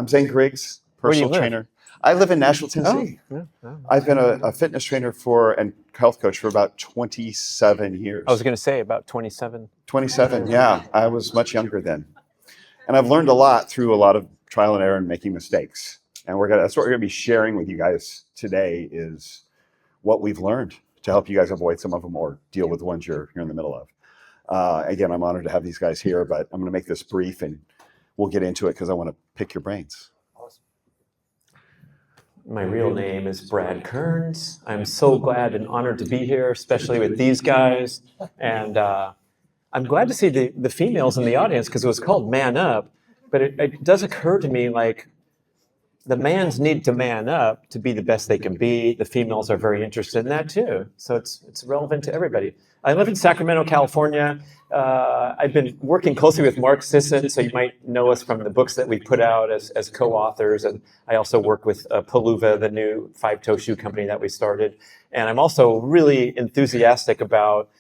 I'm Zane Griggs, Where do you personal live? trainer. I live in Nashville, Tennessee. Oh, yeah. I've been a fitness trainer and health coach for about 27 years. I was going to say about 27. 27, yeah. I was much younger then. And I've learned a lot through a lot of trial and error and making mistakes. And that's what we're going to be sharing with you guys today is what we've learned to help you guys avoid some of them or deal with the ones you're in the middle of. Again, I'm honored to have these guys here, but I'm going to make this brief and we'll get into it because I want to pick your brains. My real name is Brad Kearns. I'm so glad and honored to be here, especially with these guys. And I'm glad to see the females in the audience because it was called Man Up. But it does occur to me like the mans need to man up to be the best they can be. The females are very interested in that too. So it's relevant to everybody. I live in Sacramento, California. I've been working closely with Mark Sisson, so you might know us from the books that we put out as co-authors. And I also work with Palooza, the new five-toe shoe company that we started. And I'm also really enthusiastic about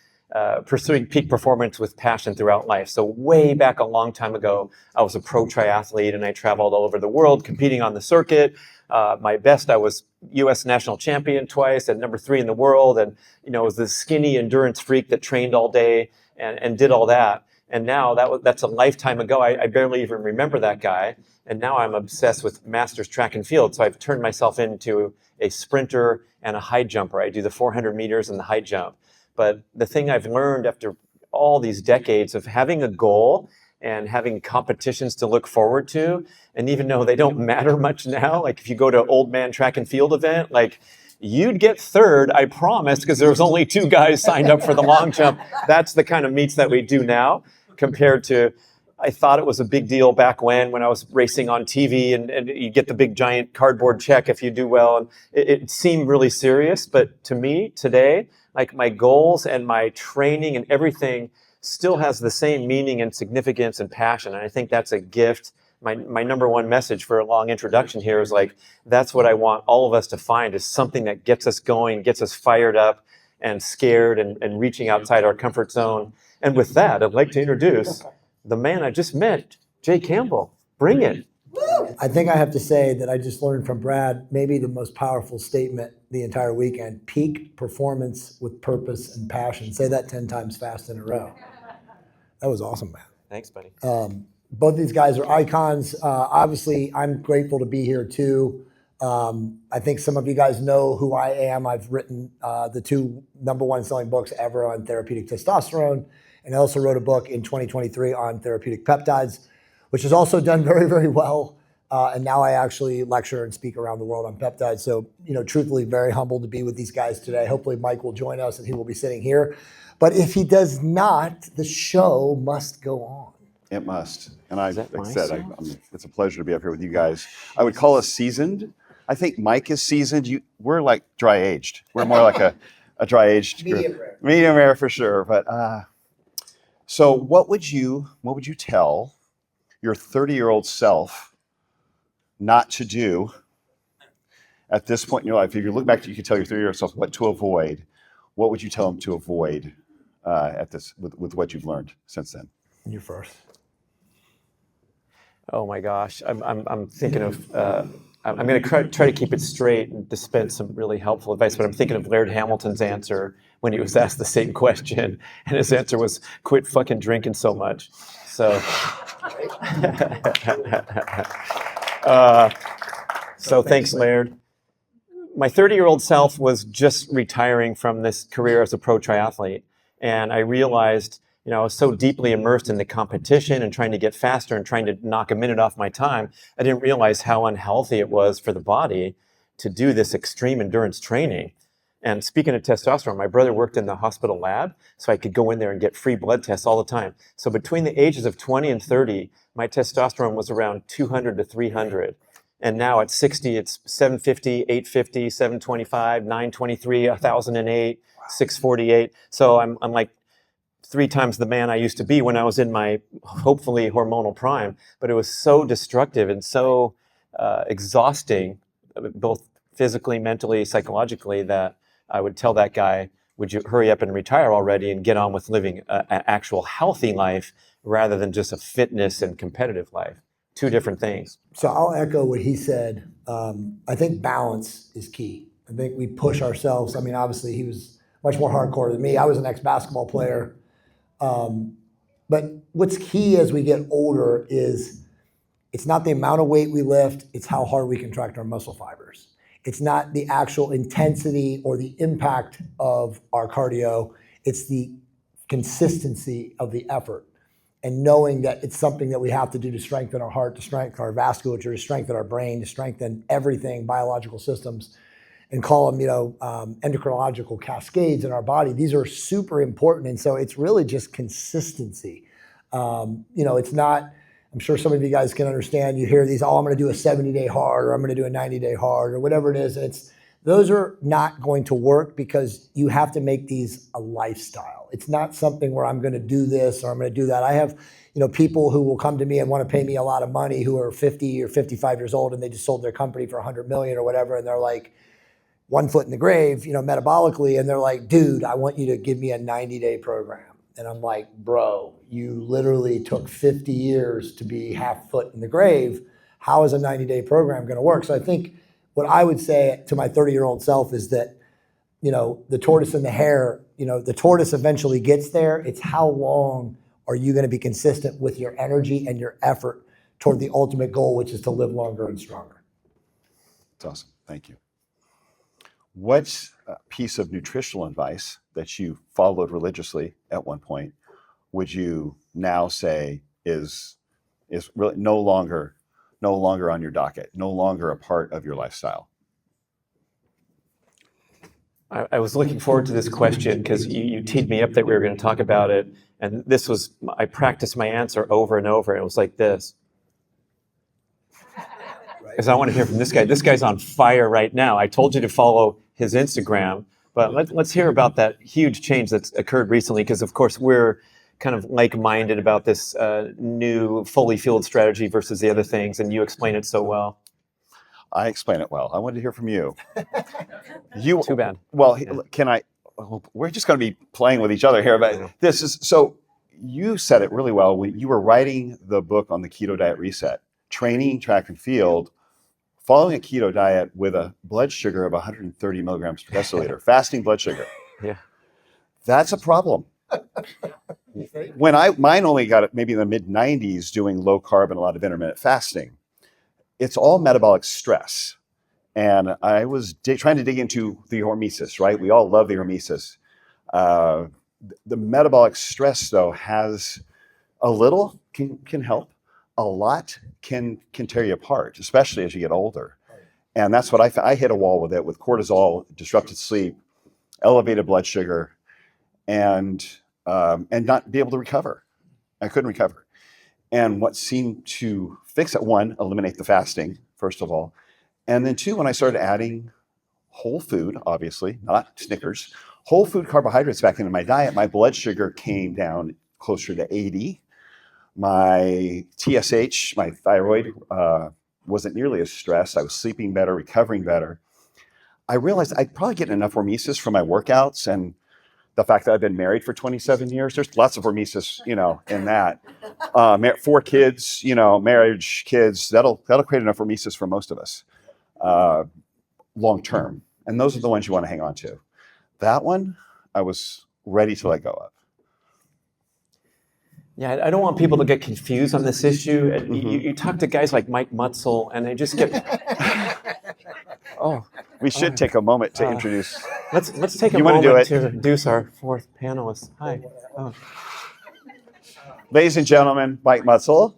pursuing peak performance with passion throughout life. So way back a long time ago, I was a pro triathlete and I traveled all over the world competing on the circuit. My best, I was U.S. national champion twice and number 3 in the world. And, was this skinny endurance freak that trained all day and did all that. And now that's a lifetime ago. I barely even remember that guy. And now I'm obsessed with masters track and field. So I've turned myself into a sprinter and a high jumper. I do the 400 meters and the high jump. But the thing I've learned after all these decades of having a goal and having competitions to look forward to, and even though they don't matter much now, like if you go to an old man track and field event, like you'd get third, I promise, because there was only 2 guys signed up for the long jump. That's the kind of meets that we do now compared to, I thought it was a big deal back when I was racing on TV and you get the big giant cardboard check if you do well. And it seemed really serious, but to me today, like my goals and my training and everything still has the same meaning and significance and passion. And I think that's a gift. My number one message for a long introduction here is like, that's what I want all of us to find is something that gets us going, gets us fired up and scared and reaching outside our comfort zone. And with that, I'd like to introduce the man I just met, Jay Campbell. Bring it. I think I have to say that I just learned from Brad maybe the most powerful statement the entire weekend: peak performance with purpose and passion. Say that 10 times fast in a row. That was awesome, man. Thanks, buddy. Both these guys are icons. Obviously, I'm grateful to be here too. I think some of you guys know who I am. I've written the 2 #1 selling books ever on therapeutic testosterone, and I also wrote a book in 2023 on therapeutic peptides, which has also done very, very well. And now I actually lecture and speak around the world on peptides. So, truthfully, very humbled to be with these guys today. Hopefully Mike will join us and he will be sitting here. But if he does not, the show must go on. It must. And it's a pleasure to be up here with you guys. I would call us seasoned. I think Mike is seasoned. We're like dry aged. We're more like a dry aged group. Medium rare for sure. But so what would you tell your 30-year-old self not to do at this point in your life? If you look back, you could tell your 30-year-old self what to avoid. What would you tell them to avoid with what you've learned since then? You first. Oh my gosh, I'm thinking of. I'm going to try to keep it straight and dispense some really helpful advice. But I'm thinking of Laird Hamilton's answer when he was asked the same question, and his answer was, "Quit fucking drinking so much." So. So thanks, Laird. My 30-year-old self was just retiring from this career as a pro triathlete. And I realized, I was so deeply immersed in the competition and trying to get faster and trying to knock a minute off my time. I didn't realize how unhealthy it was for the body to do this extreme endurance training. And speaking of testosterone, my brother worked in the hospital lab, so I could go in there and get free blood tests all the time. So between the ages of 20 and 30, my testosterone was around 200 to 300. And now at 60, it's 750, 850, 725, 923, 1008, 648. So I'm like 3 times the man I used to be when I was in my hopefully hormonal prime. But it was so destructive and so exhausting, both physically, mentally, psychologically, that I would tell that guy, would you hurry up and retire already and get on with living an actual healthy life rather than just a fitness and competitive life? two different things. So I'll echo what he said. I think balance is key. I think we push ourselves. I mean, obviously he was much more hardcore than me. I was an ex-basketball player. But what's key as we get older is it's not the amount of weight we lift, it's how hard we contract our muscle fibers. It's not the actual intensity or the impact of our cardio, it's the consistency of the effort. And knowing that it's something that we have to do to strengthen our heart, to strengthen our vasculature, to strengthen our brain, to strengthen everything, biological systems, and call them, endocrinological cascades in our body. These are super important. And so it's really just consistency. It's not, I'm sure some of you guys can understand, you hear these, oh, I'm going to do a 70-day hard, or I'm going to do a 90-day hard, or whatever it is. Those are not going to work because you have to make these a lifestyle. It's not something where I'm going to do this or I'm going to do that. I have, people who will come to me and want to pay me a lot of money who are 50 or 55 years old and they just sold their company for 100 million or whatever. And they're like 1 foot in the grave, metabolically. And they're like, dude, I want you to give me a 90-day program. And I'm like, bro, you literally took 50 years to be half foot in the grave. How is a 90-day program going to work? So I think what I would say to my 30-year-old self is that, the tortoise and the hare, the tortoise eventually gets there. It's how long are you going to be consistent with your energy and your effort toward the ultimate goal, which is to live longer and stronger. That's awesome. Thank you. What's a piece of nutritional advice that you followed religiously at one point would you now say is really no longer on your docket, no longer a part of your lifestyle? I was looking forward to this question because you teed me up that we were going to talk about it. And I practiced my answer over and over. It was like this. Because I want to hear from this guy. This guy's on fire right now. I told you to follow his Instagram, but let's hear about that huge change that's occurred recently. Because of course we're kind of like-minded about this new fully fueled strategy versus the other things. And you explain it so well. I explain it well. I wanted to hear from you. Too bad. Well, can I? We're just going to be playing with each other here, but this is so. You said it really well when you were writing the book on the keto diet reset, training track and field, following a keto diet with a blood sugar of 130 milligrams per deciliter, fasting blood sugar. Yeah, that's a problem. When mine only got it maybe in the mid 90s doing low carb and a lot of intermittent fasting. It's all metabolic stress. And I was trying to dig into the hormesis, right? We all love the hormesis. The metabolic stress, though, has a little can help. A lot can tear you apart, especially as you get older. And that's what I hit a wall with it, with cortisol, disrupted sleep, elevated blood sugar, and not be able to recover. I couldn't recover. And what seemed to fix it, one, eliminate the fasting, first of all. And then two, when I started adding whole food, obviously, not Snickers, whole food carbohydrates back into my diet, my blood sugar came down closer to 80. My TSH, my thyroid, wasn't nearly as stressed. I was sleeping better, recovering better. I realized I'd probably get enough hormesis from my workouts and the fact that I've been married for 27 years, there's lots of hormesis, in that. 4 kids, marriage, kids, that'll create enough hormesis for most of us long term. And those are the ones you want to hang on to. That one, I was ready to let go of. Yeah, I don't want people to get confused on this issue. Mm-hmm. You talk to guys like Mike Mutzel, and they just get... We should take a moment to introduce. Let's take a moment to introduce our fourth panelist. Hi. Ladies and gentlemen, Mike Mutzel,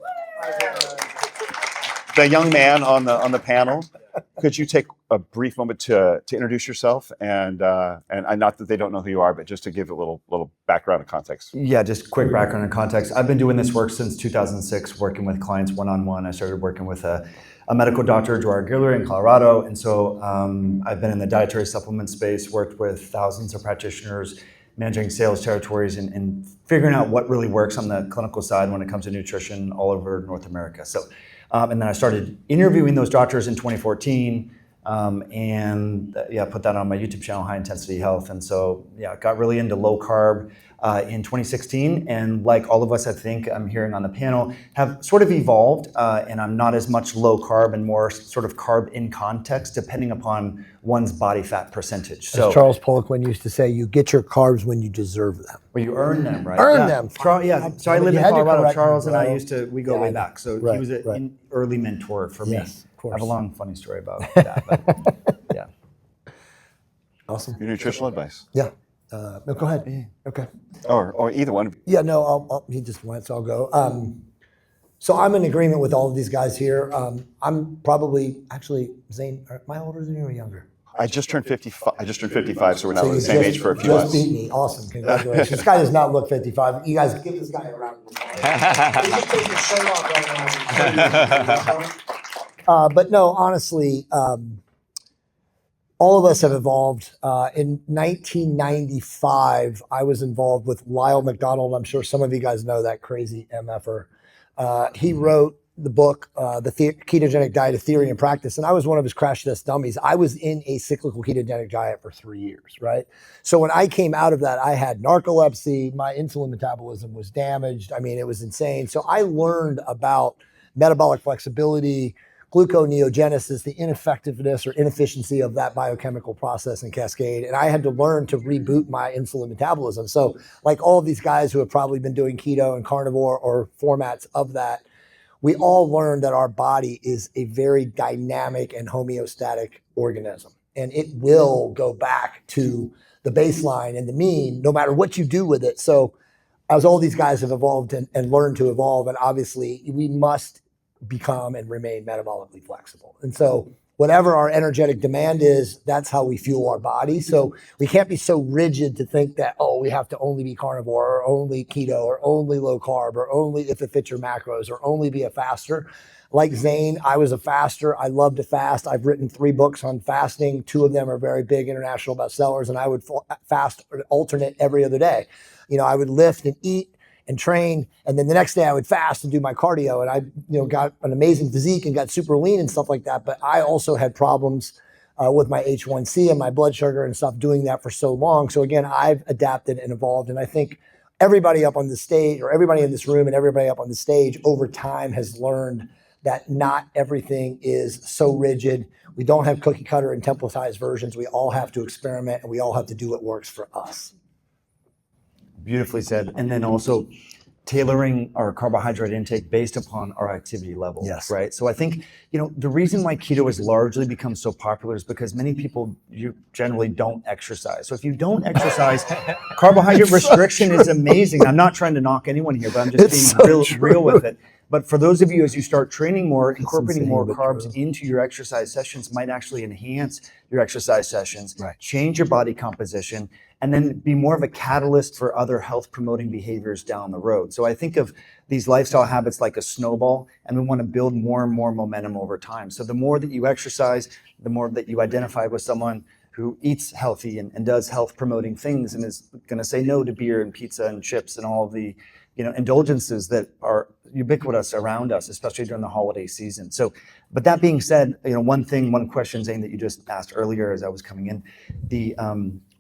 the young man on the panel. Could you take a brief moment to introduce yourself and not that they don't know who you are, but just to give a little background and context? Yeah, just quick background and context. I've been doing this work since 2006, working with clients one-on-one. I started working with a medical doctor, Gerard Guillory in Colorado. And so I've been in the dietary supplement space, worked with thousands of practitioners, managing sales territories and figuring out what really works on the clinical side when it comes to nutrition all over North America. So, and then I started interviewing those doctors in 2014, Put that on my YouTube channel, High Intensity Health. And so, got really into low carb in 2016. And like all of us, I think I'm hearing on the panel, have sort of evolved. And I'm not as much low carb and more sort of carb in context, depending upon one's body fat percentage. As Charles Poliquin used to say, you get your carbs when you deserve them. Well, you earn them, right? Earn them. So I live in Colorado. Charles and I we go way I know. back. So Right, he was an early mentor for me. Yes, of course. I have a long, funny story about that. But, yeah. Awesome. Your nutritional advice. Yeah. No, go ahead. Okay. Or either one. Yeah, no, he just went, so I'll go. So I'm in agreement with all of these guys here. I'm probably, actually, Zane, am I older than you or younger? I just turned 55, so we're not So the you same age for a few months. just beat me. Awesome. Congratulations. This guy does not look 55. You guys give this guy a round of applause. He should take his shirt off right now. But no, honestly, all of us have evolved. In 1995, I was involved with Lyle McDonald. I'm sure some of you guys know that crazy MFer. He wrote the book, The Ketogenic Diet, A Theory and Practice, and I was one of his crash test dummies. I was in a cyclical ketogenic diet for 3 years, right? So when I came out of that, I had narcolepsy, my insulin metabolism was damaged. I mean, it was insane. So I learned about metabolic flexibility, gluconeogenesis, the ineffectiveness or inefficiency of that biochemical process and cascade. And I had to learn to reboot my insulin metabolism. So like all of these guys who have probably been doing keto and carnivore or formats of that, we all learned that our body is a very dynamic and homeostatic organism. And it will go back to the baseline and the mean, no matter what you do with it. So as all these guys have evolved and learned to evolve, and obviously we must become and remain metabolically flexible. And so whatever our energetic demand is, that's how we fuel our body. So we can't be so rigid to think that, oh, we have to only be carnivore or only keto or only low carb or only if it fits your macros or only be a faster. Like Zane, I was a faster. I love to fast. I've written 3 books on fasting. 2 of them are very big international bestsellers, and I would fast or alternate every other day. You know, I would lift and eat and train, and then the next day I would fast and do my cardio, and I got an amazing physique and got super lean and stuff like that. But I also had problems with my H1C and my blood sugar and stuff doing that for so long. So again, I've adapted and evolved, and I think everybody up on the stage, or everybody in this room and everybody up on the stage over time has learned that not everything is so rigid. We don't have cookie cutter and templatized versions. We all have to experiment, and we all have to do what works for us. Beautifully said. And then also tailoring our carbohydrate intake based upon our activity level. Yes. Right. So I think, the reason why keto has largely become so popular is because many people, you generally don't exercise. So if you don't exercise, carbohydrate restriction is amazing. I'm not trying to knock anyone here, but I'm just being real with it. But for those of you, as you start training more, incorporating more carbs into your exercise sessions might actually enhance your exercise sessions, change your body composition, and then be more of a catalyst for other health promoting behaviors down the road. So I think of these lifestyle habits like a snowball, and we want to build more and more momentum over time. So the more that you exercise, the more that you identify with someone who eats healthy and does health promoting things and is going to say no to beer and pizza and chips and all the indulgences that are ubiquitous around us, especially during the holiday season. So, but that being said, one question, Zane, that you just asked earlier as I was coming in, the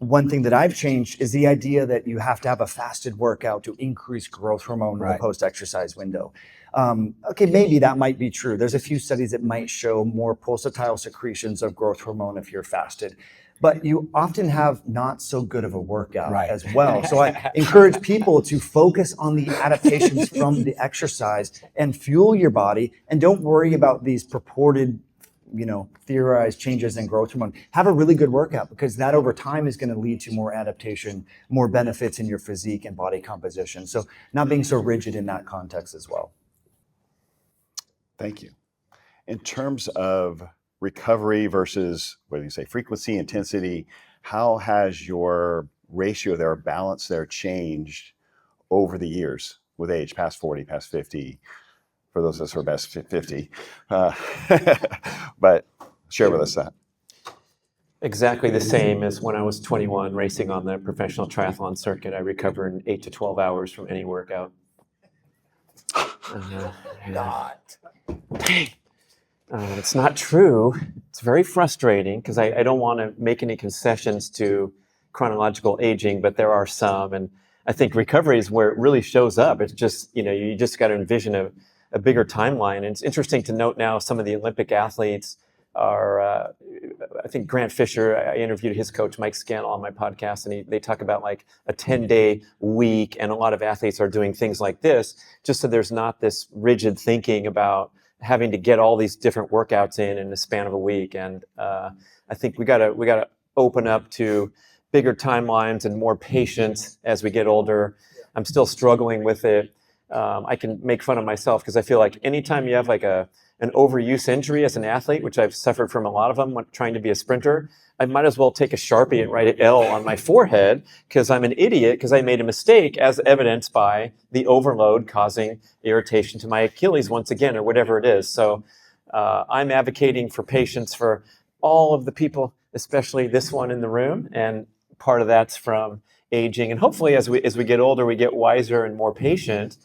one thing that I've changed is the idea that you have to have a fasted workout to increase growth hormone in the post-exercise window. Okay, maybe that might be true. There's a few studies that might show more pulsatile secretions of growth hormone if you're fasted. But you often have not so good of a workout as well. So I encourage people to focus on the adaptations from the exercise and fuel your body, and don't worry about these purported, theorized changes in growth hormone. Have a really good workout, because that over time is going to lead to more adaptation, more benefits in your physique and body composition. So not being so rigid in that context as well. Thank you. In terms of recovery versus, what do you say, frequency, intensity, how has your ratio there, balance there, changed over the years with age, past 40, past 50, for those of us who are past 50? But share with us that. Exactly the same as when I was 21 racing on the professional triathlon circuit. I recover in 8 to 12 hours from any workout. God. Dang. It's not true. It's very frustrating because I don't want to make any concessions to chronological aging, but there are some. And I think recovery is where it really shows up. It's just, you just got to envision a bigger timeline. And it's interesting to note now some of the Olympic athletes are, I think Grant Fisher, I interviewed his coach, Mike Scannell, on my podcast, and they talk about like a 10-day week. And a lot of athletes are doing things like this just so there's not this rigid thinking about having to get all these different workouts in the span of a week. And I think we gotta open up to bigger timelines and more patience as we get older. I'm still struggling with it. I can make fun of myself because I feel like anytime you have like an overuse injury as an athlete, which I've suffered from a lot of them when trying to be a sprinter, I might as well take a Sharpie and write an L on my forehead because I'm an idiot because I made a mistake, as evidenced by the overload causing irritation to my Achilles once again, or whatever it is. So I'm advocating for patience for all of the people, especially this one in the room. And part of that's from aging. And hopefully as we get older, we get wiser and more patient.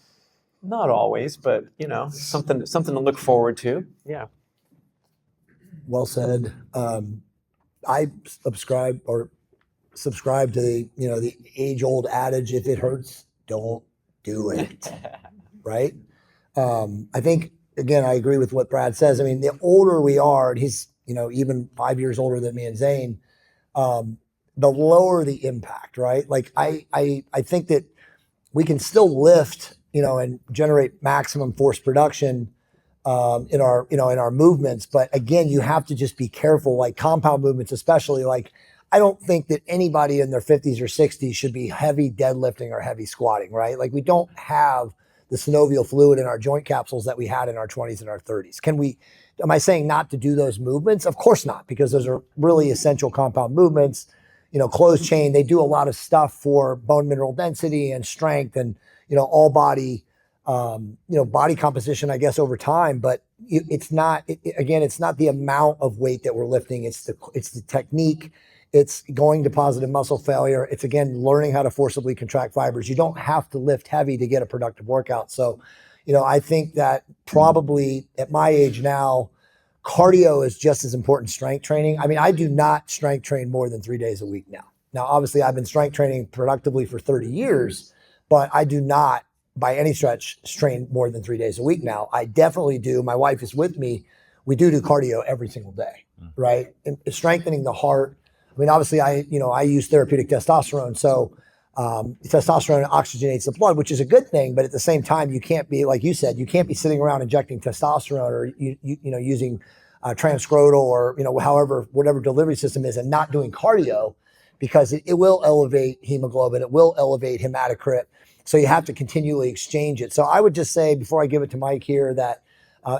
Not always, but something to look forward to. Yeah. Well said. I subscribe to the age-old adage: if it hurts, don't do it. Right? I think again, I agree with what Brad says. I mean, the older we are, and he's even 5 years older than me and Zane, the lower the impact. Right? Like I think that we can still lift, and generate maximum force production in our movements. But again, you have to just be careful, like compound movements, especially. Like, I don't think that anybody in their 50s or 60s should be heavy deadlifting or heavy squatting, right? Like, we don't have the synovial fluid in our joint capsules that we had in our 20s and our 30s. Am I saying not to do those movements? Of course not, because those are really essential compound movements. Closed chain, they do a lot of stuff for bone mineral density and strength and, all body, body composition, I guess, over time. But it's not the amount of weight that we're lifting. It's the technique. It's going to positive muscle failure. It's, again, learning how to forcibly contract fibers. You don't have to lift heavy to get a productive workout. So, I think that probably at my age now, cardio is just as important as strength training. I mean, I do not strength train more than 3 days a week now. Now, obviously, I've been strength training productively for 30 years, but I do not, by any stretch, train more than 3 days a week now. I definitely do. My wife is with me. We do cardio every single day, right? And strengthening the heart. I mean, obviously, I use therapeutic testosterone, so testosterone oxygenates the blood, which is a good thing. But at the same time, you can't be, like you said, you can't be sitting around injecting testosterone or using transcranial or whatever delivery system is, and not doing cardio, because it will elevate hemoglobin, it will elevate hematocrit. So you have to continually exchange it. So I would just say, before I give it to Mike here, that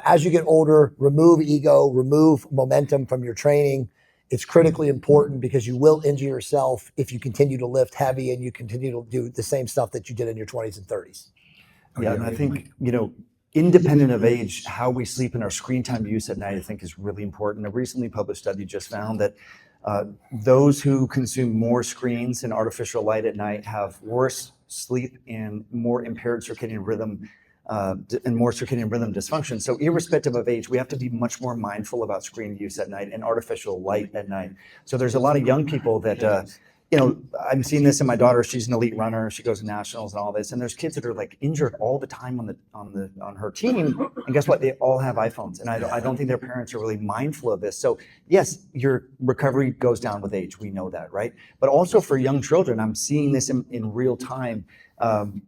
as you get older, remove ego, remove momentum from your training. It's critically important, because you will injure yourself if you continue to lift heavy and you continue to do the same stuff that you did in your 20s and 30s. Yeah, and I think, independent of age, how we sleep and our screen time use at night, I think, is really important. A recently published study just found that those who consume more screens and artificial light at night have worse sleep and more impaired circadian rhythm and more circadian rhythm dysfunction. So irrespective of age, we have to be much more mindful about screen use at night and artificial light at night. So there's a lot of young people that, I'm seeing this in my daughter. She's an elite runner. She goes to nationals and all this. And there's kids that are like injured all the time on her team. And guess what? They all have iPhones. And I don't think their parents are really mindful of this. So yes, your recovery goes down with age. We know that, right? But also for young children, I'm seeing this in real time.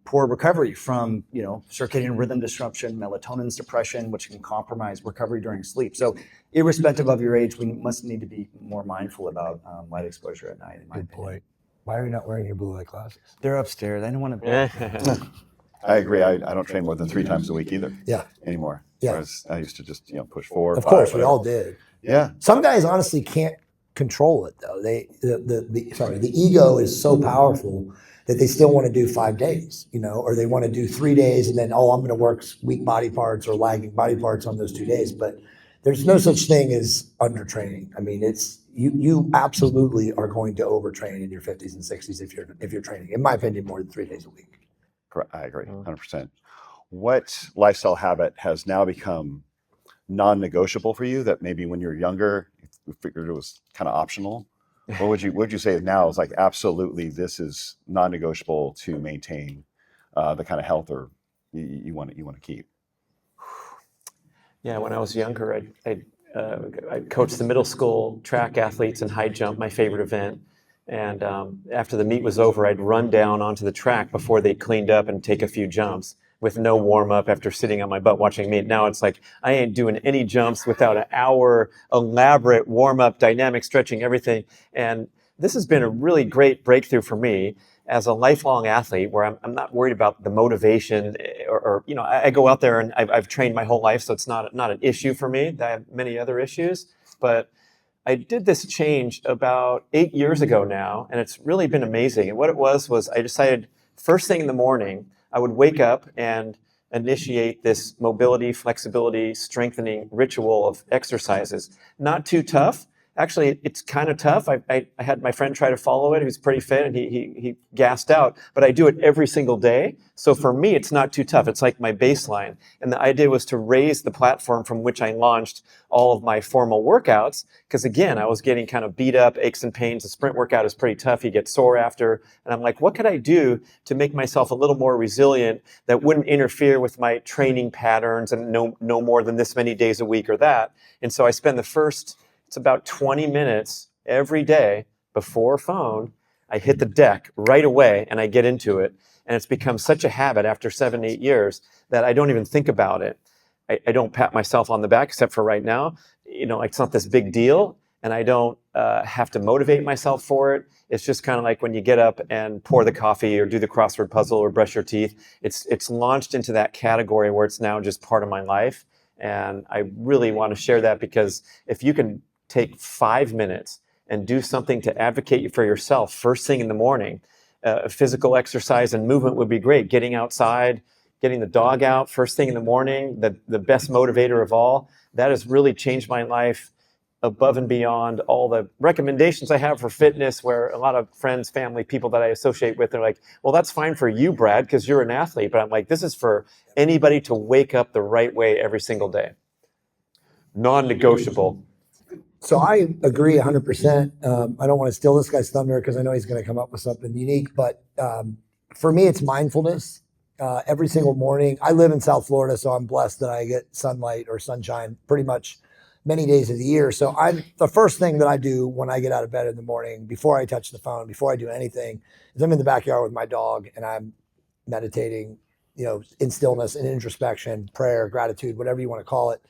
Poor recovery from circadian rhythm disruption, melatonin suppression, which can compromise recovery during sleep. So irrespective of your age, we need to be more mindful about light exposure at night. Good point. Why are you not wearing your blue light glasses? They're upstairs. I don't want to. I agree. I don't train more than 3 times a week either. Yeah. Anymore. Yeah. Whereas I used to just push 4. Of 5, course, we whatever. all did. Yeah. Some guys honestly can't control it, though. The ego is so powerful that they still want to do 5 days, or they want to do 3 days and then, I'm going to work weak body parts or lagging body parts on those 2 days. But there's no such thing as undertraining. I mean, it's you absolutely are going to overtrain in your 50s and 60s if you're training, in my opinion, more than 3 days a week. I agree, 100%. What lifestyle habit has now become non-negotiable for you that maybe when you're younger, you figured it was kind of optional? What would you say now is like, absolutely, this is non-negotiable to maintain the kind of health or you want to keep? Yeah, when I was younger, I coached the middle school track athletes in high jump, my favorite event. And after the meet was over, I'd run down onto the track before they cleaned up and take a few jumps with no warm up after sitting on my butt watching meet. Now it's like I ain't doing any jumps without an hour elaborate warm up, dynamic stretching, everything. And this has been a really great breakthrough for me as a lifelong athlete, where I'm not worried about the motivation, or I go out there and I've trained my whole life, so it's not an issue for me. I have many other issues, but I did this change about 8 years ago now, and it's really been amazing. And what it was I decided first thing in the morning, I would wake up and initiate this mobility, flexibility, strengthening ritual of exercises. Not too tough. Actually, it's kind of tough. I had my friend try to follow it. He was pretty fit, and he gassed out. But I do it every single day. So for me, it's not too tough. It's like my baseline. And the idea was to raise the platform from which I launched all of my formal workouts. Because again, I was getting kind of beat up, aches and pains. The sprint workout is pretty tough. You get sore after. And I'm like, what could I do to make myself a little more resilient that wouldn't interfere with my training patterns and no more than this many days a week or that? And so I spend it's about 20 minutes every day before phone. I hit the deck right away and I get into it. And it's become such a habit after 7, 8 years that I don't even think about it. I don't pat myself on the back, except for right now. It's not this big deal. And I don't have to motivate myself for it. It's just kind of like when you get up and pour the coffee or do the crossword puzzle or brush your teeth. It's launched into that category where it's now just part of my life. And I really want to share that, because if you can take 5 minutes and do something to advocate for yourself first thing in the morning. Physical exercise and movement would be great. Getting outside, getting the dog out first thing in the morning, the best motivator of all. That has really changed my life above and beyond all the recommendations I have for fitness, where a lot of friends, family, people that I associate with, they're like, well, that's fine for you, Brad, because you're an athlete. But I'm like, this is for anybody to wake up the right way every single day. Non-negotiable. So I agree 100%. I don't want to steal this guy's thunder because I know he's going to come up with something unique. But for me, it's mindfulness. Every single morning, I live in South Florida, so I'm blessed that I get sunlight or sunshine pretty much many days of the year. So the first thing that I do when I get out of bed in the morning, before I touch the phone, before I do anything, is I'm in the backyard with my dog and I'm meditating, in stillness, in introspection, prayer, gratitude, whatever you want to call it.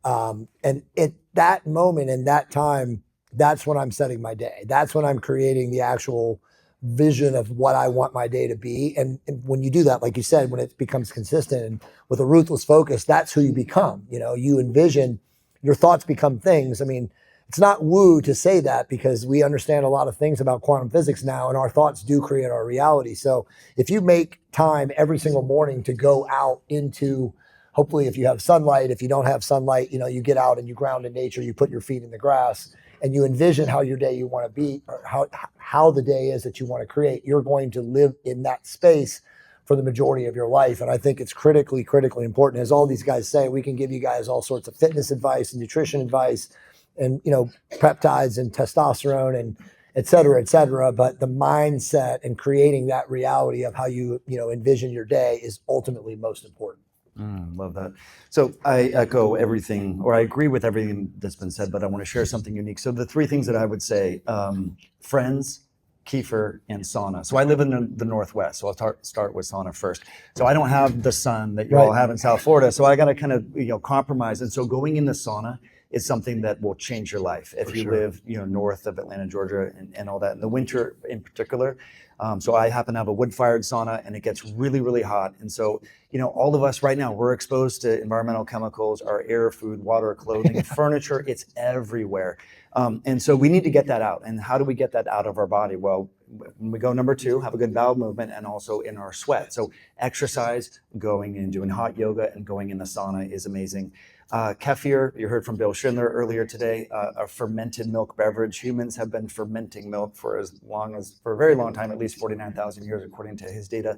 And at that moment and that time, that's when I'm setting my day. That's when I'm creating the actual vision of what I want my day to be. And when you do that, like you said, when it becomes consistent and with a ruthless focus, that's who you become. You envision, your thoughts become things. I mean, it's not woo to say that, because we understand a lot of things about quantum physics now, and our thoughts do create our reality. So if you make time every single morning to go out into, hopefully if you have sunlight, if you don't have sunlight, you get out and you ground in nature, you put your feet in the grass, and you envision how your day you want to be, or how the day is that you want to create, you're going to live in that space for the majority of your life. And I think it's critically important. As all these guys say, we can give you guys all sorts of fitness advice and nutrition advice and, peptides and testosterone and et cetera. But the mindset and creating that reality of how you envision your day is ultimately most important. Love that. So I echo everything, or I agree with everything that's been said, but I want to share something unique. So the 3 things that I would say, friends, kefir, and sauna. So I live in the Northwest, so I'll start with sauna first. So I don't have the sun that you all have in South Florida, so I got to kind of compromise. And so going in the sauna is something that will change your life if you live north of Atlanta, Georgia, and all that. In the winter in particular. So I happen to have a wood-fired sauna, and it gets really, really hot. And so, all of us right now, we're exposed to environmental chemicals, our air, food, water, clothing, furniture, it's everywhere. And so we need to get that out. And how do we get that out of our body? Well, when we go number 2, have a good bowel movement, and also in our sweat. So exercise, going and doing hot yoga and going in the sauna is amazing. Kefir, you heard from Bill Schindler earlier today, a fermented milk beverage. Humans have been fermenting milk for a very long time, at least 49,000 years, according to his data.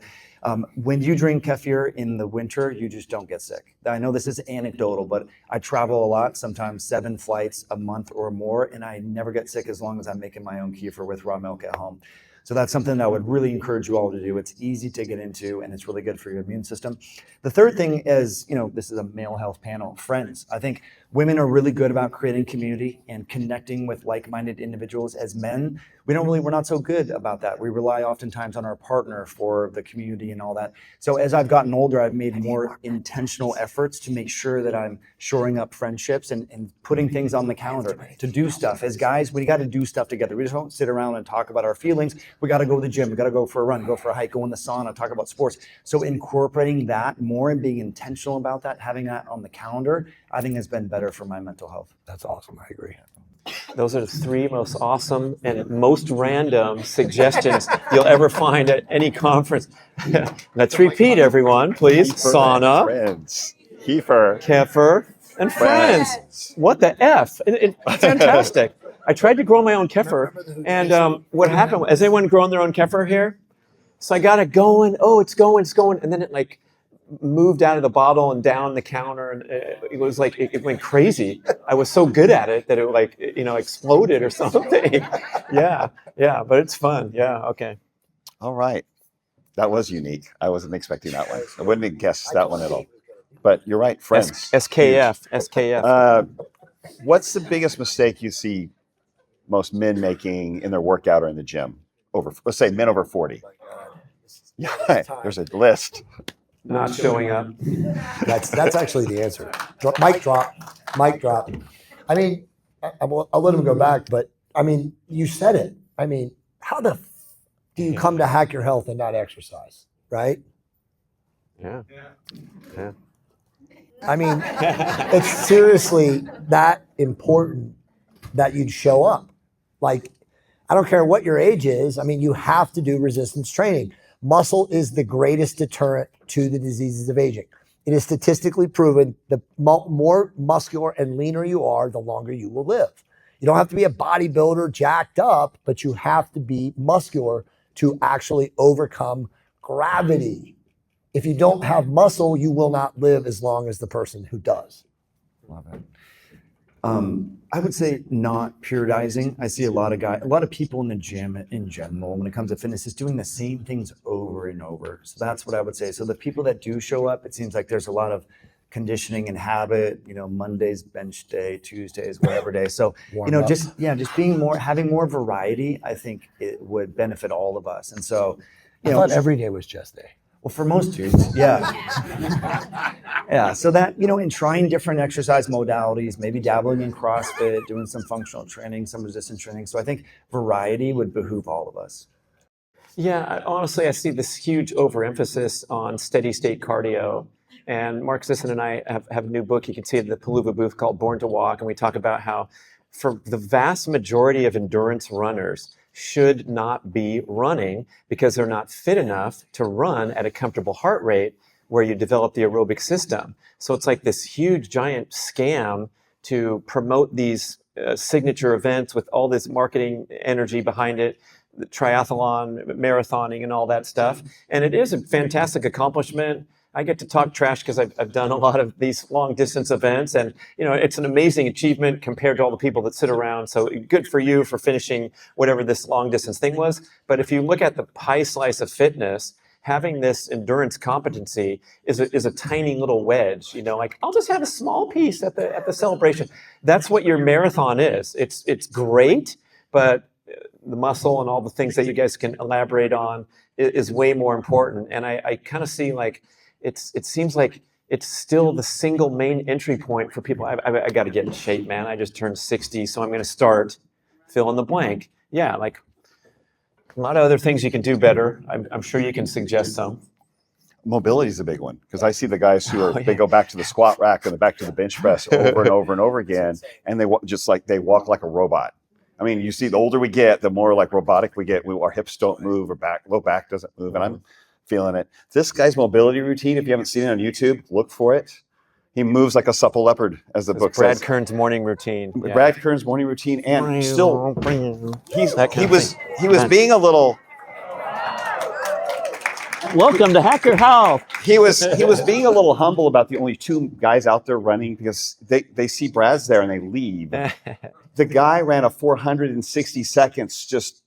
When you drink kefir in the winter, you just don't get sick. I know this is anecdotal, but I travel a lot, sometimes 7 flights a month or more, and I never get sick as long as I'm making my own kefir with raw milk at home. So that's something that I would really encourage you all to do. It's easy to get into, and it's really good for your immune system. The third thing is, this is a male health panel, friends. I think women are really good about creating community and connecting with like-minded individuals. As men, we're not so good about that. We rely oftentimes on our partner for the community and all that. So as I've gotten older, I've made more intentional efforts to make sure that I'm shoring up friendships and putting things on the calendar to do stuff. As guys, we got to do stuff together. We just don't sit around and talk about our feelings. We got to go to the gym. We got to go for a run, go for a hike, go in the sauna, talk about sports. So incorporating that more and being intentional about that, having that on the calendar, I think has been better for my mental health. That's awesome. I agree. Those are the 3 most awesome and most random suggestions you'll ever find at any conference. Let's repeat, everyone, please. Sauna, Friends. Kefir. kefir, and friends. What the F? It's fantastic. I tried to grow my own kefir, and what happened? Has anyone grown their own kefir here? So I got it going. Oh, it's going, and then it moved out of the bottle and down the counter, and it was it went crazy. I was so good at it that it exploded or something. yeah, but it's fun. Yeah, okay. All right. That was unique. I wasn't expecting that one. I wouldn't have guessed that one at all. But you're right, friends. SKF. What's the biggest mistake you see most men making in their workout or in the gym? Let's say men over 40. Yeah, there's a list. Not showing up. That's actually the answer. Mic drop. I mean, I'll let him go back, but I mean, you said it. I mean, how do you come to hack your health and not exercise, right? Yeah. I mean, it's seriously that important that you'd show up. I don't care what your age is. I mean, you have to do resistance training. Muscle is the greatest deterrent to the diseases of aging. It is statistically proven the more muscular and leaner you are, the longer you will live. You don't have to be a bodybuilder jacked up, but you have to be muscular to actually overcome gravity. If you don't have muscle, you will not live as long as the person who does. Love it. I would say not periodizing. I see a lot of people in the gym in general, when it comes to fitness, is doing the same things over and over. So that's what I would say. So the people that do show up, it seems like there's a lot of conditioning and habit, Mondays, bench day, Tuesdays, whatever day. So, just having more variety, I think it would benefit all of us. And so, I thought every day was chest day. Well, for most dudes, yeah. Yeah, so that, in trying different exercise modalities, maybe dabbling in CrossFit, doing some functional training, some resistance training. So I think variety would behoove all of us. Yeah, honestly, I see this huge overemphasis on steady state cardio. And Mark Sisson and I have a new book you can see at the Palooza booth called Born to Walk. And we talk about how for the vast majority of endurance runners, should not be running because they're not fit enough to run at a comfortable heart rate where you develop the aerobic system. So it's like this huge giant scam to promote these signature events with all this marketing energy behind it, the triathlon, marathoning, and all that stuff. And it is a fantastic accomplishment. I get to talk trash because I've done a lot of these long distance events, and it's an amazing achievement compared to all the people that sit around. So good for you for finishing whatever this long distance thing was. But if you look at the pie slice of fitness, having this endurance competency is a tiny little wedge. I'll just have a small piece at the celebration. That's what your marathon is. It's great, but the muscle and all the things that you guys can elaborate on is way more important. And I kind of see it seems like it's still the single main entry point for people. I got to get in shape, man. I just turned 60, so I'm going to start fill in the blank. Yeah, a lot of other things you can do better. I'm sure you can suggest some. Mobility is a big one because I see the guys who they go back to the squat rack and back to the bench press over and over and over again, and they walk like a robot. I mean, you see, the older we get, the more robotic we get. Our hips don't move, our low back doesn't move, and I'm feeling it. This guy's mobility routine, if you haven't seen it on YouTube, look for it. He moves like a supple leopard, as the book Brad says. Kearns' morning routine. Yeah. Brad Kearns' morning routine, and still, That kind he of was thing. being a little. Welcome to Hack Your Health. He was being a little humble about the only two guys out there running because they see Brad's there and they leave. The guy ran a 460 seconds just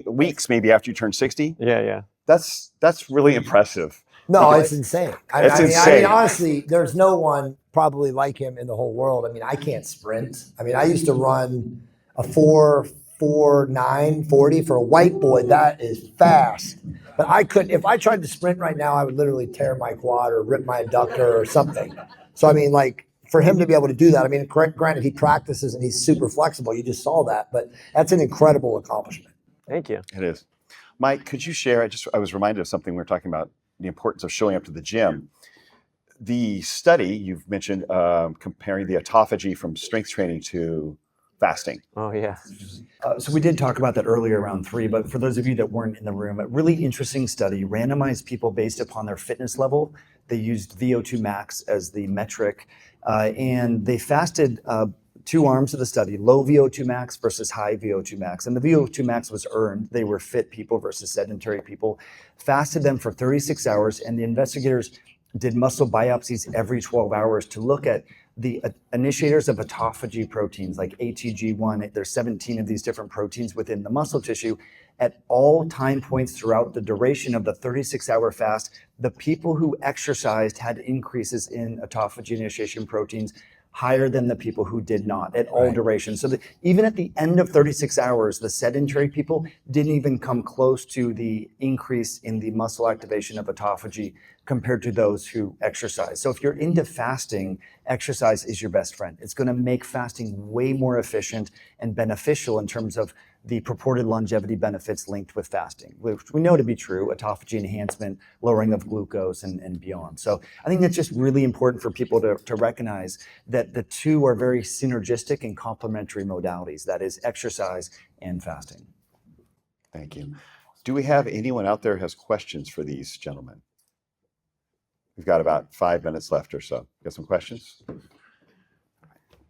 weeks maybe after you turn 60. Yeah. That's really impressive. No, it's insane. It's I insane. mean, honestly, there's no one probably like him in the whole world. I mean, I can't sprint. I mean, I used to run a 4.49 40 for a white boy. That is fast. But I couldn't. If I tried to sprint right now, I would literally tear my quad or rip my adductor or something. So I mean, like for him to be able to do that, I mean, granted, he practices and he's super flexible. You just saw that, but that's an incredible accomplishment. Thank you. It is. Mike, could you share? I was reminded of something we were talking about, the importance of showing up to the gym. The study you've mentioned, comparing the autophagy from strength training to fasting. Oh, yeah. So we did talk about that earlier around 3, but for those of you that weren't in the room, a really interesting study randomized people based upon their fitness level. They used VO2 max as the metric, and they fasted 2 arms of the study, low VO2 max versus high VO2 max. And the VO2 max was earned. They were fit people versus sedentary people, fasted them for 36 hours, and the investigators did muscle biopsies every 12 hours to look at the initiators of autophagy proteins like ATG1. There's 17 of these different proteins within the muscle tissue. At all time points throughout the duration of the 36-hour fast, the people who exercised had increases in autophagy initiation proteins higher than the people who did not at all durations. So even at the end of 36 hours, the sedentary people didn't even come close to the increase in the muscle activation of autophagy compared to those who exercise. So if you're into fasting, exercise is your best friend. It's going to make fasting way more efficient and beneficial in terms of the purported longevity benefits linked with fasting, which we know to be true: autophagy enhancement, lowering of glucose, and beyond. So I think that's just really important for people to recognize that the two are very synergistic and complementary modalities, that is exercise and fasting. Thank you. Do we have anyone out there who has questions for these gentlemen? We've got about 5 minutes left or so. Got some questions?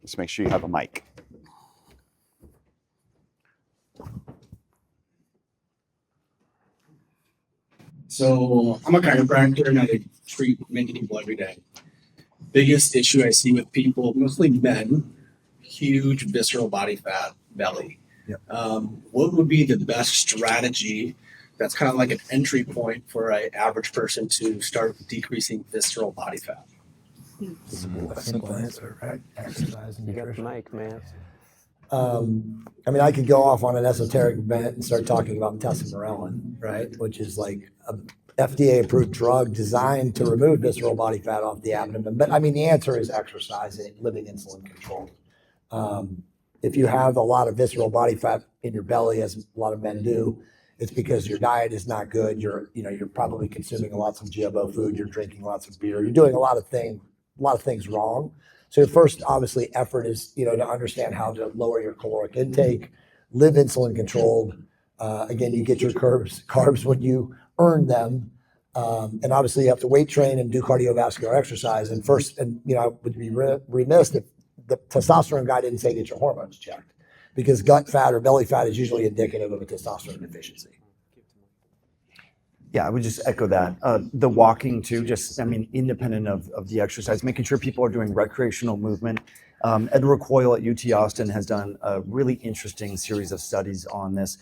Let's make sure you have a mic. So I'm a chiropractor and I treat many people every day. Biggest issue I see with people, mostly men, huge visceral body fat, belly. Yep. What would be the best strategy that's kind of like an entry point for an average person to start decreasing visceral body fat? A simple answer, right? Exercise and You got the nutrition. mic, man. I mean, I could go off on an esoteric event and start talking about testosterone, right? Which is like a FDA-approved drug designed to remove visceral body fat off the abdomen. But I mean, the answer is exercise and living insulin controlled. If you have a lot of visceral body fat in your belly, as a lot of men do, it's because your diet is not good. You're probably consuming lots of GMO food. You're drinking lots of beer. You're doing a lot of things wrong. So your first, obviously, effort is, to understand how to lower your caloric intake, live insulin controlled. Again, you get your carbs when you earn them. And obviously you have to weight train and do cardiovascular exercise. And I would be remiss if the testosterone guy didn't say get your hormones checked, because gut fat or belly fat is usually indicative of a testosterone deficiency. Yeah, I would just echo that. The walking too, independent of the exercise, making sure people are doing recreational movement. Edward Coyle at UT Austin has done a really interesting series of studies on this.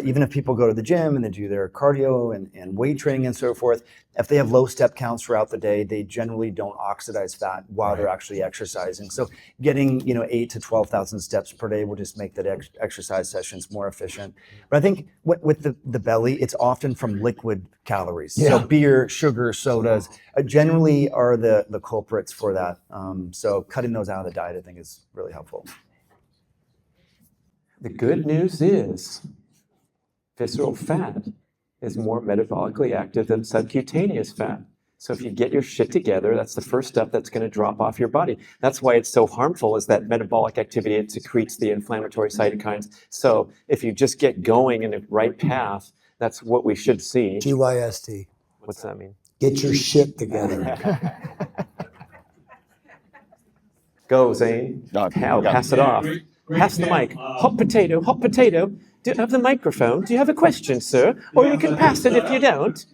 Even if people go to the gym and they do their cardio and weight training and so forth, if they have low step counts throughout the day, they generally don't oxidize fat while they're actually exercising. So getting 8 to 12,000 steps per day will just make that exercise sessions more efficient. But I think with the belly, it's often from liquid calories. Yeah. So beer, sugar, sodas generally are the culprits for that. So cutting those out of the diet, I think, is really helpful. The good news is visceral fat is more metabolically active than subcutaneous fat. So if you get your shit together, that's the first step that's going to drop off your body. That's why it's so harmful, is that metabolic activity. It secretes the inflammatory cytokines. So if you just get going in the right path, that's what we should see. GYST. What's that mean? Get your shit together. Go, Zane. No, Hal, got pass it. it off. Pass the mic. Hot potato, hot potato. Do you have the microphone? Do you have a question, sir? Or you can pass it if you don't.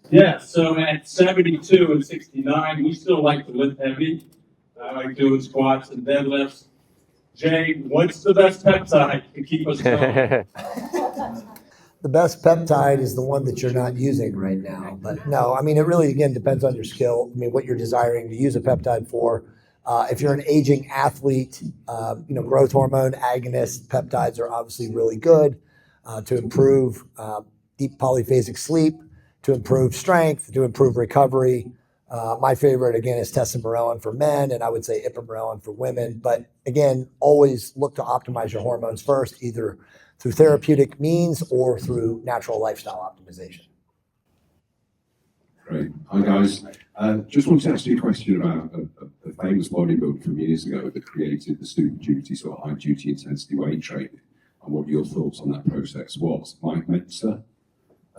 Yeah, so at 72 and 69, we still like to lift heavy. I like doing squats and deadlifts. Jay, what's the best peptide to keep us going? The best peptide is the one that you're not using right now. But no, I mean, it really, again, depends on your skill. I mean, what you're desiring to use a peptide for. If you're an aging athlete, growth hormone agonist peptides are obviously really good to improve deep polyphasic sleep, to improve strength, to improve recovery. My favorite, again, is testosterone for men, and I would say ipamorelin for women. But again, always look to optimize your hormones first, either through therapeutic means or through natural lifestyle optimization. Great. Hi, guys. Just wanted to ask you a question about a famous bodybuilder from years ago that created the Super Duty, sort of high duty intensity weight training, and what your thoughts on that process was. Mike Mutzel.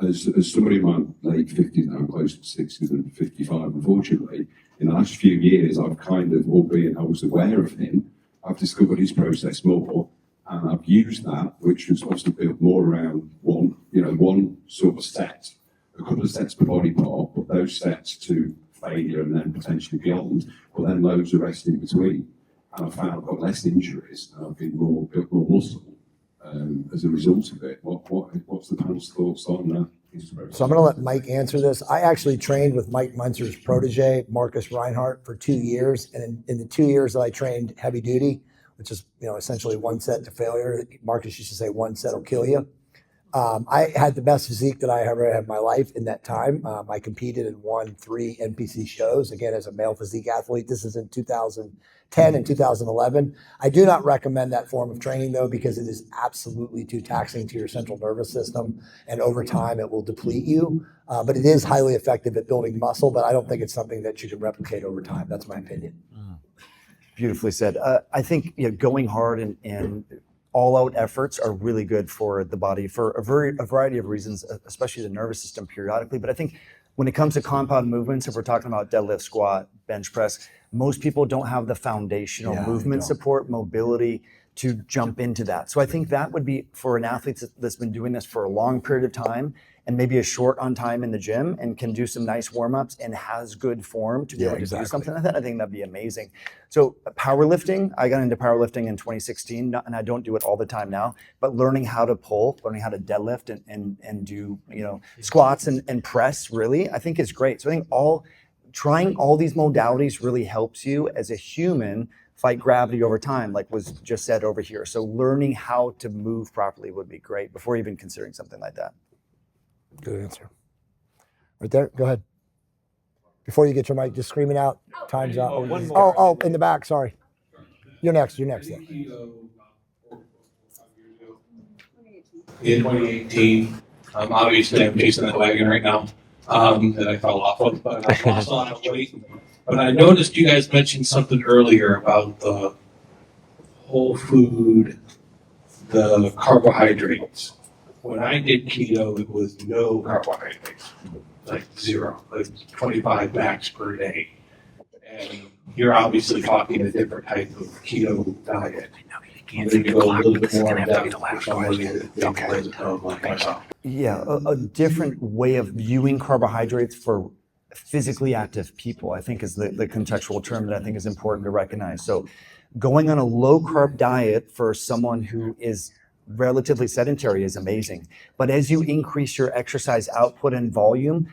As somebody in my late 50s now, I'm close to 60 and 55, unfortunately, in the last few years, I've kind of, albeit I was aware of him, I've discovered his process more, and I've used that, which was obviously built more around one sort of set, a couple of sets per body part, but those sets to failure and then potentially beyond, but then loads of rest in between. And I found I've got less injuries and I've been built more muscle. As a result of it, what's the panel's thoughts on that? So I'm going to let Mike answer this. I actually trained with Mike Munzer's protege, Marcus Reinhardt, for 2 years. And in the 2 years that I trained heavy duty, which is essentially one set to failure, Marcus used to say one set will kill you. I had the best physique that I ever had in my life in that time. I competed and won 3 NPC shows, again, as a male physique athlete. This is in 2010 and 2011. I do not recommend that form of training, though, because it is absolutely too taxing to your central nervous system. And over time, it will deplete you. But it is highly effective at building muscle, but I don't think it's something that you can replicate over time. That's my opinion. Beautifully said. I think going hard and all-out efforts are really good for the body for a variety of reasons, especially the nervous system periodically. But I think when it comes to compound movements, if we're talking about deadlift, squat, bench press, most people don't have the foundational movement support, mobility to jump into that. So I think that would be for an athlete that's been doing this for a long period of time and maybe is short on time in the gym and can do some nice warm-ups and has good form to be able to do something like that. I think that'd be amazing. So powerlifting, I got into powerlifting in 2016, and I don't do it all the time now, but learning how to pull, learning how to deadlift and do squats and press really, I think is great. So I think trying all these modalities really helps you as a human fight gravity over time, like was just said over here. So learning how to move properly would be great before even considering something like that. Good answer. Right there. Go ahead. Before you get your mic, just screaming out. Time's up. Oh, one more. Oh, in the back. Sorry. You're next. You're next. In 2018, obviously I'm chasing that wagon right now that I fell off of, but I lost a lot of weight. But I noticed you guys mentioned something earlier about the whole food, the carbohydrates. When I did keto, it was no carbohydrates, like 0, like 25 max per day. And you're obviously talking a different type of keto diet. Maybe go a little bit more in depth for somebody that doesn't know like myself. Yeah, a different way of viewing carbohydrates for physically active people, I think is the contextual term that I think is important to recognize. So going on a low carb diet for someone who is relatively sedentary is amazing. But as you increase your exercise output and volume,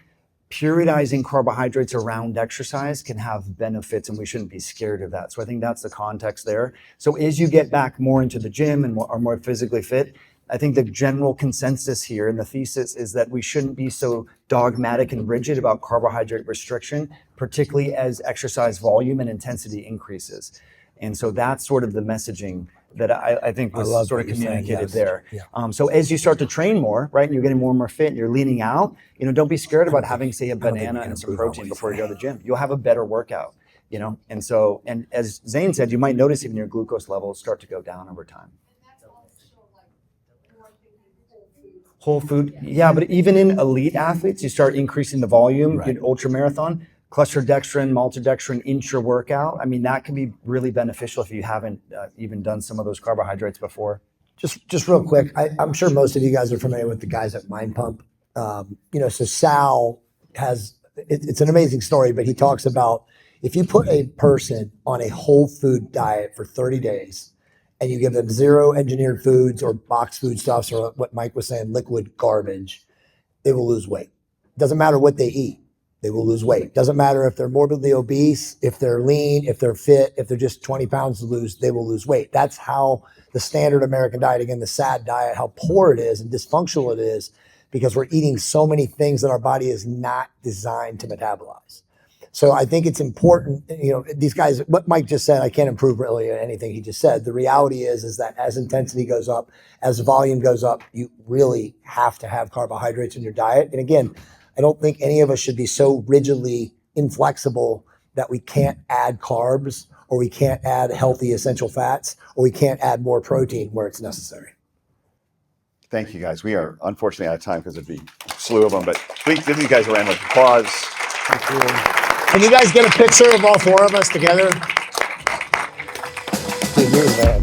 periodizing carbohydrates around exercise can have benefits, and we shouldn't be scared of that. So I think that's the context there. So as you get back more into the gym and are more physically fit, I think the general consensus here and the thesis is that we shouldn't be so dogmatic and rigid about carbohydrate restriction, particularly as exercise volume and intensity increases. And so that's sort of the messaging that I think was sort of communicated there. Yeah. So as you start to train more, right, and you're getting more and more fit and you're leaning out, don't be scared about having, say, a banana and some protein before you go to the gym. You'll have a better workout, and as Zane said, you might notice even your glucose levels start to go down over time. Whole food, yeah, but even in elite athletes, you start increasing the volume in ultra marathon. cluster dextrin, maltodextrin intra-workout. I mean, that can be really beneficial if you haven't even done some of those carbohydrates before. Just real quick, I'm sure most of you guys are familiar with the guys at Mind Pump. So Sal has, it's an amazing story, but he talks about if you put a person on a whole food diet for 30 days and you give them zero engineered foods or boxed foodstuffs or what Mike was saying, liquid garbage, they will lose weight. Doesn't matter what they eat. They will lose weight. Doesn't matter if they're morbidly obese, if they're lean, if they're fit, if they're just 20 pounds to lose, they will lose weight. That's how the standard American diet, again, the SAD diet, how poor it is and dysfunctional it is because we're eating so many things that our body is not designed to metabolize. So I think it's important, these guys, what Mike just said, I can't improve really anything he just said. The reality is that as intensity goes up, as volume goes up, you really have to have carbohydrates in your diet. And again, I don't think any of us should be so rigidly inflexible that we can't add carbs or we can't add healthy essential fats or we can't add more protein where it's necessary. Thank you, guys. We are unfortunately out of time because there'd be a slew of them, but please give these guys a round of applause. Can you guys get a picture of all four of us together? Please do that.